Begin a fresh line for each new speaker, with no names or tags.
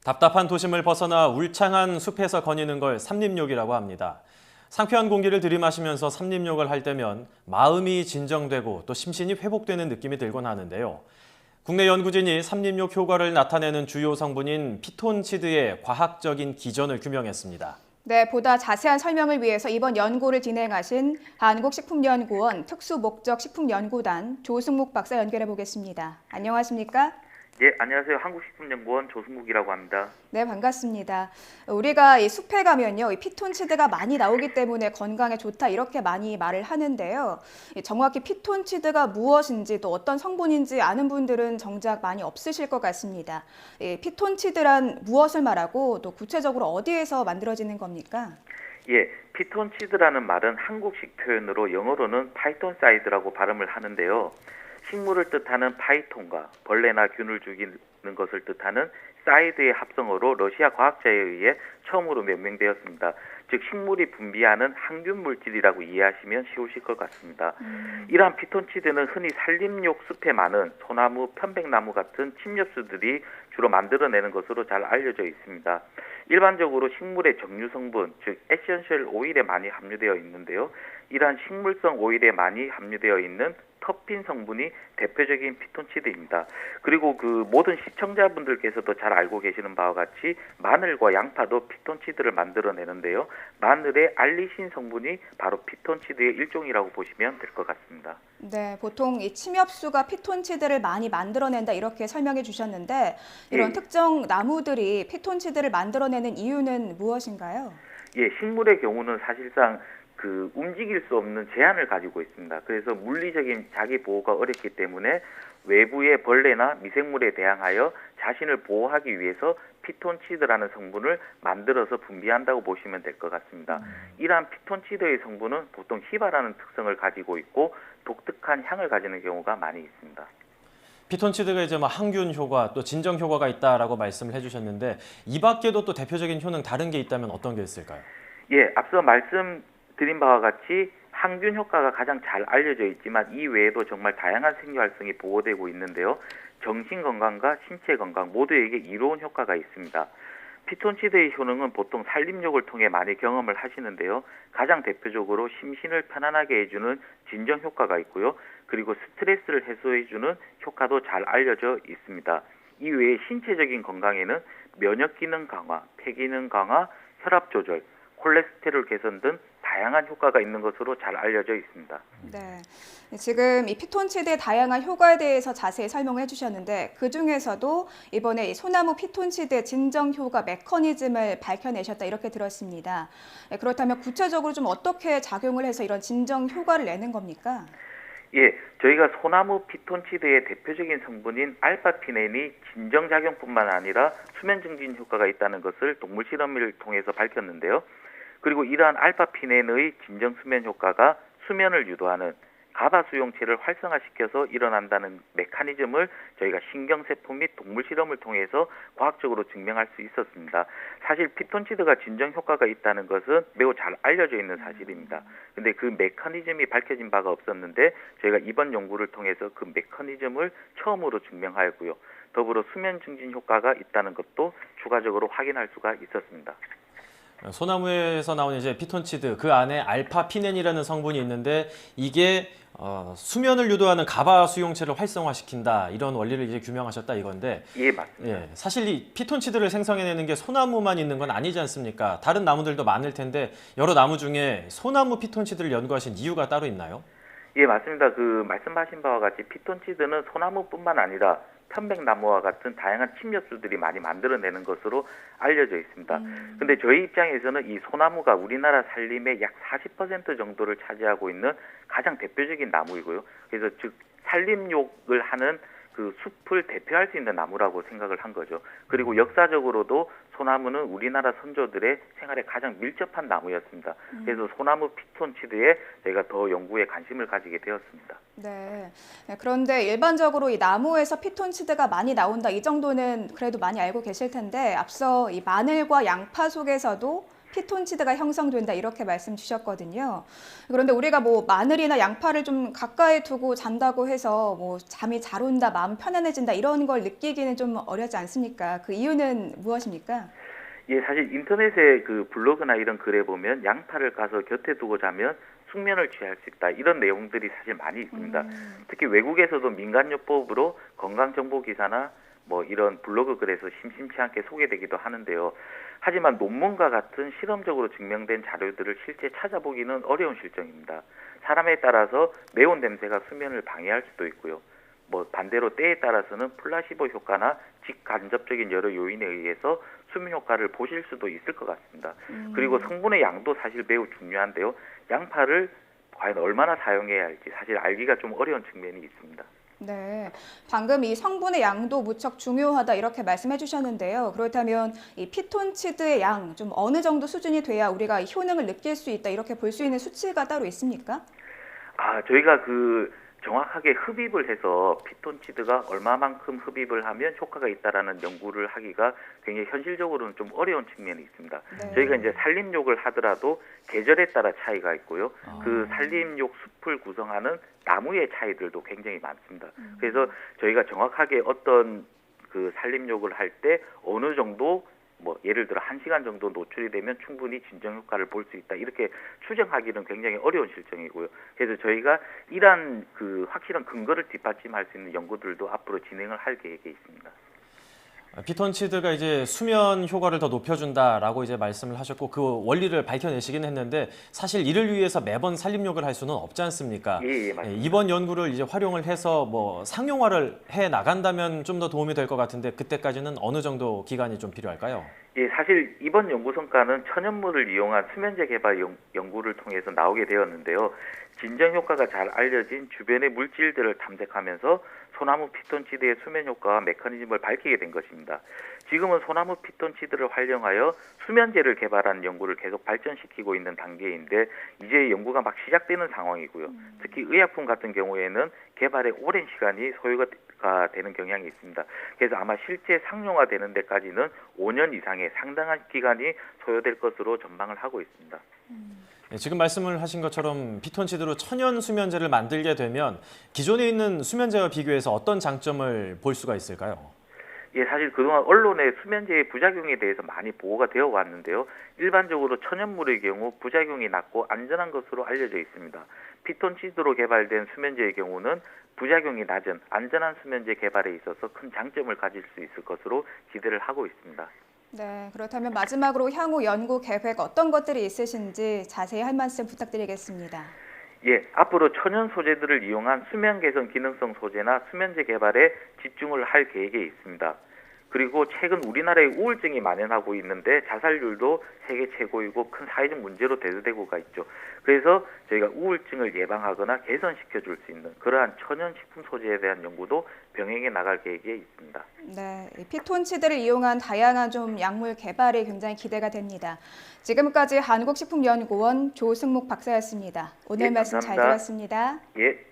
답답한 도심을 벗어나 울창한 숲에서 거니는 걸 삼림욕이라고 합니다. 상쾌한 공기를 들이마시면서 삼림욕을 할 때면 마음이 진정되고 또 심신이 회복되는 느낌이 들곤 하는데요. 국내 연구진이 삼림욕 효과를 나타내는 주요 성분인 피톤치드의 과학적인 기전을 규명했습니다.
네, 보다 자세한 설명을 위해서 이번 연구를 진행하신 한국식품연구원 특수목적식품연구단 조승묵 박사 연결해 보겠습니다. 안녕하십니까?
예, 안녕하세요. 한국식품연구원 조승국이라고 합니다.
네, 반갑습니다. 우리가 이 숲에 가면요, 이 피톤치드가 많이 나오기 때문에 건강에 좋다 이렇게 많이 말을 하는데요. 정확히 피톤치드가 무엇인지 또 어떤 성분인지 아는 분들은 정작 많이 없으실 것 같습니다. 이 피톤치드란 무엇을 말하고 또 구체적으로 어디에서 만들어지는 겁니까?
예, 피톤치드라는 말은 한국식 표현으로 영어로는 파이톤사이드라고 발음을 하는데요. 식물을 뜻하는 파이톤과 벌레나 균을 죽이는 것을 뜻하는 사이드의 합성어로 러시아 과학자에 의해 처음으로 명명되었습니다. 즉 식물이 분비하는 항균 물질이라고 이해하시면 쉬우실 것 같습니다. 이러한 피톤치드는 흔히 산림욕 숲에 많은 소나무, 편백나무 같은 침엽수들이 주로 만들어내는 것으로 잘 알려져 있습니다. 일반적으로 식물의 정유 성분, 즉 에센셜 오일에 많이 함유되어 있는데요. 이러한 식물성 오일에 많이 함유되어 있는 터핀 성분이 대표적인 피톤치드입니다. 그리고 그 모든 시청자분들께서도 잘 알고 계시는 바와 같이 마늘과 양파도 피톤치드를 만들어내는데요. 마늘의 알리신 성분이 바로 피톤치드의 일종이라고 보시면 될 것 같습니다.
네, 보통 이 침엽수가 피톤치드를 많이 만들어낸다 이렇게 설명해 주셨는데 이런 특정 나무들이 피톤치드를 만들어내는 이유는 무엇인가요?
예, 식물의 경우는 사실상 움직일 수 없는 제한을 가지고 있습니다. 그래서 물리적인 자기 보호가 어렵기 때문에 외부의 벌레나 미생물에 대항하여 자신을 보호하기 위해서 피톤치드라는 성분을 만들어서 분비한다고 보시면 될 것 같습니다. 이러한 피톤치드의 성분은 보통 희발하는 특성을 가지고 있고 독특한 향을 가지는 경우가 많이 있습니다.
피톤치드가 이제 항균 효과 또 진정 효과가 있다라고 말씀을 해주셨는데 이 밖에도 또 대표적인 효능 다른 게 있다면 어떤 게 있을까요?
예, 앞서 말씀드린 바와 같이 항균 효과가 가장 잘 알려져 있지만 이 외에도 정말 다양한 생리 활성이 보호되고 있는데요. 정신 건강과 신체 건강 모두에게 이로운 효과가 있습니다. 피톤치드의 효능은 보통 산림욕을 통해 많이 경험을 하시는데요. 가장 대표적으로 심신을 편안하게 해주는 진정 효과가 있고요. 그리고 스트레스를 해소해주는 효과도 잘 알려져 있습니다. 이 외에 신체적인 건강에는 면역 기능 강화, 폐 기능 강화, 혈압 조절, 콜레스테롤 개선 등 다양한 효과가 있는 것으로 잘 알려져 있습니다.
네, 지금 이 피톤치드의 다양한 효과에 대해서 자세히 설명을 해주셨는데 그중에서도 이번에 이 소나무 피톤치드의 진정 효과 메커니즘을 밝혀내셨다 이렇게 들었습니다. 그렇다면 구체적으로 좀 어떻게 작용을 해서 이런 진정 효과를 내는 겁니까?
예, 저희가 소나무 피톤치드의 대표적인 성분인 알파피넨이 진정작용뿐만 아니라 수면 증진 효과가 있다는 것을 동물 실험을 통해서 밝혔는데요. 그리고 이러한 알파피넨의 진정 수면 효과가 수면을 유도하는 가바 수용체를 활성화시켜서 일어난다는 메커니즘을 저희가 신경세포 및 동물 실험을 통해서 과학적으로 증명할 수 있었습니다. 사실 피톤치드가 진정 효과가 있다는 것은 매우 잘 알려져 있는 사실입니다. 근데 그 메커니즘이 밝혀진 바가 없었는데 저희가 이번 연구를 통해서 그 메커니즘을 처음으로 증명하였고요. 더불어 수면 증진 효과가 있다는 것도 추가적으로 확인할 수가 있었습니다.
소나무에서 나오는 이제 피톤치드 그 안에 알파피넨이라는 성분이 있는데 이게 수면을 유도하는 가바 수용체를 활성화시킨다 이런 원리를 이제 규명하셨다 이건데
예, 맞습니다.
예, 사실 이 피톤치드를 생성해내는 게 소나무만 있는 건 아니지 않습니까? 다른 나무들도 많을 텐데 여러 나무 중에 소나무 피톤치드를 연구하신 이유가 따로 있나요?
예, 맞습니다. 말씀하신 바와 같이 피톤치드는 소나무뿐만 아니라 편백나무와 같은 다양한 침엽수들이 많이 만들어내는 것으로 알려져 있습니다. 근데 저희 입장에서는 이 소나무가 우리나라 산림의 약 40% 정도를 차지하고 있는 가장 대표적인 나무이고요. 그래서 즉 산림욕을 하는 그 숲을 대표할 수 있는 나무라고 생각을 한 거죠. 그리고 역사적으로도 소나무는 우리나라 선조들의 생활에 가장 밀접한 나무였습니다. 그래서 소나무 피톤치드에 저희가 더 연구에 관심을 가지게 되었습니다.
네. 그런데 일반적으로 이 나무에서 피톤치드가 많이 나온다 이 정도는 그래도 많이 알고 계실 텐데 앞서 이 마늘과 양파 속에서도 피톤치드가 형성된다 이렇게 말씀 주셨거든요. 그런데 우리가 뭐 마늘이나 양파를 좀 가까이 두고 잔다고 해서 뭐 잠이 잘 온다, 마음 편안해진다 이런 걸 느끼기는 좀 어렵지 않습니까? 그 이유는 무엇입니까?
예, 사실 인터넷에 그 블로그나 이런 글에 보면 양파를 까서 곁에 두고 자면 숙면을 취할 수 있다. 이런 내용들이 사실 많이 있습니다. 특히 외국에서도 민간요법으로 건강정보 기사나 뭐 이런 블로그 글에서 심심치 않게 소개되기도 하는데요. 하지만 논문과 같은 실험적으로 증명된 자료들을 실제 찾아보기는 어려운 실정입니다. 사람에 따라서 매운 냄새가 수면을 방해할 수도 있고요. 뭐 반대로 때에 따라서는 플라시보 효과나 직간접적인 여러 요인에 의해서 수면 효과를 보실 수도 있을 것 같습니다. 그리고 성분의 양도 사실 매우 중요한데요. 양파를 과연 얼마나 사용해야 할지 사실 알기가 좀 어려운 측면이 있습니다.
네, 방금 이 성분의 양도 무척 중요하다 이렇게 말씀해 주셨는데요. 그렇다면 이 피톤치드의 양 좀 어느 정도 수준이 돼야 우리가 이 효능을 느낄 수 있다 이렇게 볼 수 있는 수치가 따로 있습니까?
저희가 정확하게 흡입을 해서 피톤치드가 얼마만큼 흡입을 하면 효과가 있다라는 연구를 하기가 굉장히 현실적으로는 좀 어려운 측면이 있습니다.
네.
저희가 이제 산림욕을 하더라도 계절에 따라 차이가 있고요. 그 산림욕 숲을 구성하는 나무의 차이들도 굉장히 많습니다. 그래서 저희가 정확하게 어떤 그 산림욕을 할 때 어느 정도 뭐 예를 들어 1시간 정도 노출이 되면 충분히 진정 효과를 볼 수 있다. 이렇게 추정하기는 굉장히 어려운 실정이고요. 그래서 저희가 이러한 그 확실한 근거를 뒷받침할 수 있는 연구들도 앞으로 진행을 할 계획에 있습니다.
피톤치드가 이제 수면 효과를 더 높여준다라고 이제 말씀을 하셨고 그 원리를 밝혀내시긴 했는데 사실 이를 위해서 매번 산림욕을 할 수는 없지 않습니까?
예, 맞습니다.
이번 연구를 이제 활용을 해서 뭐 상용화를 해 나간다면 좀 더 도움이 될 것 같은데 그때까지는 어느 정도 기간이 좀 필요할까요?
예, 사실 이번 연구 성과는 천연물을 이용한 수면제 개발 연구를 통해서 나오게 되었는데요. 진정 효과가 잘 알려진 주변의 물질들을 탐색하면서 소나무 피톤치드의 수면 효과와 메커니즘을 밝히게 된 것입니다. 지금은 소나무 피톤치드를 활용하여 수면제를 개발하는 연구를 계속 발전시키고 있는 단계인데 이제 연구가 막 시작되는 상황이고요. 특히 의약품 같은 경우에는 개발에 오랜 시간이 소요가 되는 경향이 있습니다. 그래서 아마 실제 상용화되는 데까지는 5년 이상의 상당한 기간이 소요될 것으로 전망을 하고 있습니다.
지금 말씀을 하신 것처럼 피톤치드로 천연 수면제를 만들게 되면 기존에 있는 수면제와 비교해서 어떤 장점을 볼 수가 있을까요?
예, 사실 그동안 언론에 수면제의 부작용에 대해서 많이 보고가 되어 왔는데요. 일반적으로 천연물의 경우 부작용이 낮고 안전한 것으로 알려져 있습니다. 피톤치드로 개발된 수면제의 경우는 부작용이 낮은 안전한 수면제 개발에 있어서 큰 장점을 가질 수 있을 것으로 기대를 하고 있습니다.
네, 그렇다면 마지막으로 향후 연구 계획 어떤 것들이 있으신지 자세히 한 말씀 부탁드리겠습니다.
예, 앞으로 천연 소재들을 이용한 수면 개선 기능성 소재나 수면제 개발에 집중을 할 계획에 있습니다. 그리고 최근 우리나라에 우울증이 만연하고 있는데 자살률도 세계 최고이고 큰 사회적 문제로 대두되고가 있죠. 그래서 저희가 우울증을 예방하거나 개선시켜 줄 수 있는 그러한 천연 식품 소재에 대한 연구도 병행해 나갈 계획에 있습니다.
네, 이 피톤치드를 이용한 다양한 좀 약물 개발이 굉장히 기대가 됩니다. 지금까지 한국식품연구원 조승목 박사였습니다. 오늘
예,
말씀 잘
감사합니다.
들었습니다.
예.